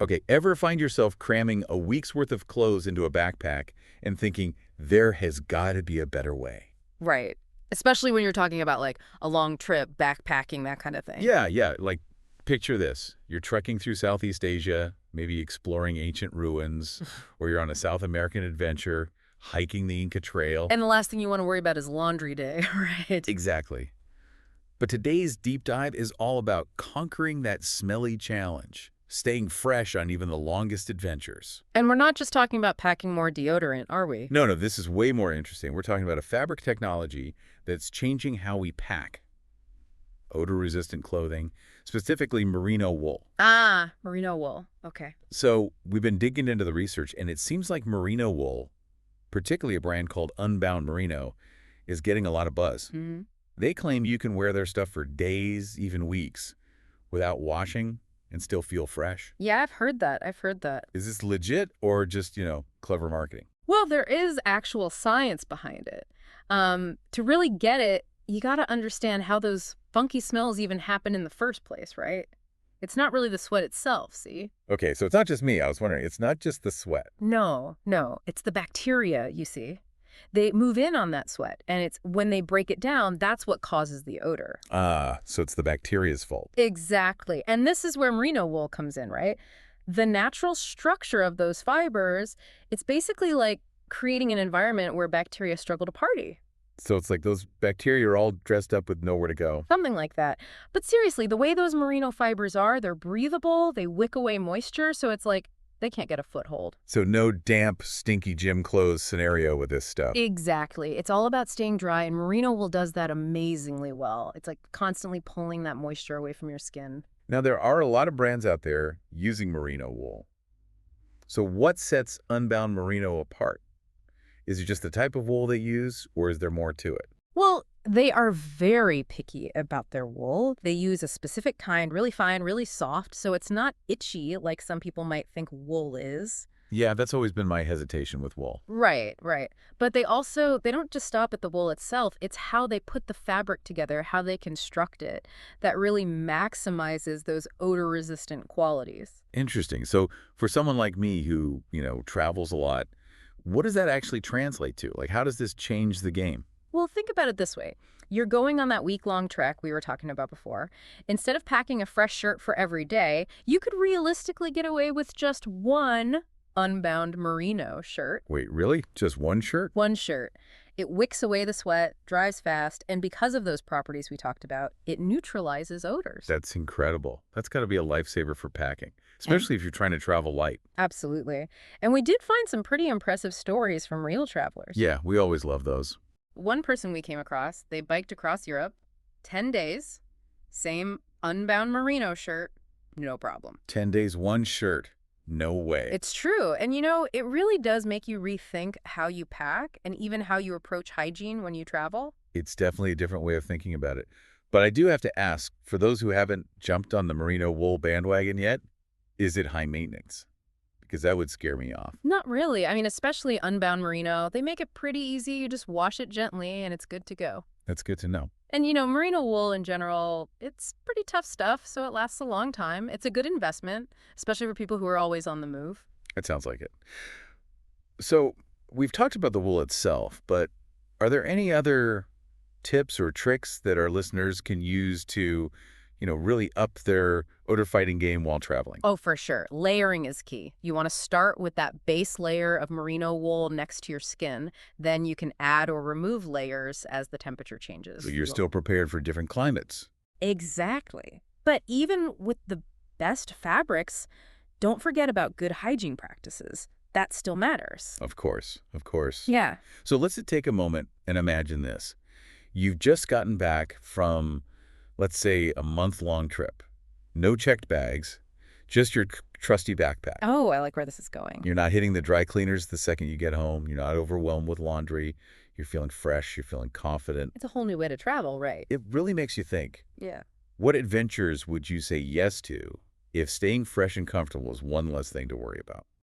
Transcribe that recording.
Okay, ever find yourself cramming a week's worth of clothes into a backpack and thinking, there has got to be a better way? Right. Especially when you're talking about like a long trip, backpacking, that kind of thing. Yeah, yeah, like picture this. You're trekking through Southeast Asia, maybe exploring ancient ruins, or you're on a South American adventure, hiking the Inca Trail. And the last thing you want to worry about is laundry day, right? Exactly. But today's deep dive is all about conquering that smelly challenge, staying fresh on even the longest adventures. And we're not just talking about packing more deodorant, are we? No, this is way more interesting. We're talking about a fabric technology that's changing how we pack. Odor-resistant clothing, specifically merino wool. Ah, merino wool. Okay. So we've been digging into the research, and it seems like merino wool, particularly a brand called Unbound Merino, is getting a lot of buzz. Hmm. They claim you can wear their stuff for days, even weeks, without washing and still feel fresh. Yeah, I've heard that. I've heard that. Is this legit or just, clever marketing? Well, there is actual science behind it. To really get it, you got to understand how those funky smells even happen in the first place, right? It's not really the sweat itself, see? Okay, so it's not just me. I was wondering, it's not just the sweat. No, no, it's the bacteria, you see. They move in on that sweat, and it's when they break it down, that's what causes the odor. Ah, so it's the bacteria's fault. Exactly. And this is where merino wool comes in, right? The natural structure of those fibers, it's basically like creating an environment where bacteria struggle to party. So it's like those bacteria are all dressed up with nowhere to go. Something like that. But seriously, the way those merino fibers are, they're breathable, they wick away moisture, so it's like they can't get a foothold. So no damp, stinky gym clothes scenario with this stuff. Exactly. It's all about staying dry, and merino wool does that amazingly well. It's like constantly pulling that moisture away from your skin. Now, there are a lot of brands out there using merino wool. So what sets Unbound Merino apart? Is it just the type of wool they use, or is there more to it? Well, they are very picky about their wool. They use a specific kind, really fine, really soft, so it's not itchy like some people might think wool is. Yeah, that's always been my hesitation with wool. Right, right. But they don't just stop at the wool itself. It's how they put the fabric together, how they construct it, that really maximizes those odor-resistant qualities. Interesting. So for someone like me who, travels a lot, what does that actually translate to? Like, how does this change the game? Well, think about it this way. You're going on that week-long trek we were talking about before. Instead of packing a fresh shirt for every day, you could realistically get away with just one Unbound Merino shirt. Wait, really? Just one shirt? One shirt. It wicks away the sweat, dries fast, and because of those properties we talked about, it neutralizes odors. That's incredible. That's got to be a lifesaver for packing, especially if you're trying to travel light. Absolutely. And we did find some pretty impressive stories from real travelers. Yeah, we always love those. One person we came across, they biked across Europe, 10 days, same Unbound Merino shirt, no problem. 10 days, one shirt. No way. It's true. And it really does make you rethink how you pack and even how you approach hygiene when you travel. It's definitely a different way of thinking about it. But I do have to ask, for those who haven't jumped on the merino wool bandwagon yet, is it high maintenance? Because that would scare me off. Not really. I mean, especially Unbound Merino, they make it pretty easy. You just wash it gently and it's good to go. That's good to know. And merino wool in general, it's pretty tough stuff, so it lasts a long time. It's a good investment, especially for people who are always on the move. It sounds like it. So we've talked about the wool itself, but are there any other tips or tricks that our listeners can use to, really up their odor fighting game while traveling? Oh, for sure. Layering is key. You want to start with that base layer of merino wool next to your skin. Then you can add or remove layers as the temperature changes. So you're still prepared for different climates. Exactly. But even with the best fabrics, don't forget about good hygiene practices. That still matters. Of course, of course. Yeah. So let's take a moment and imagine this. You've just gotten back from, let's say, a month-long trip. No checked bags, just your trusty backpack. Oh, I like where this is going. You're not hitting the dry cleaners the second you get home. You're not overwhelmed with laundry. You're feeling fresh. You're feeling confident. It's a whole new way to travel, right? It really makes you think, Yeah. what adventures would you say yes to if staying fresh and comfortable is one less thing to worry about?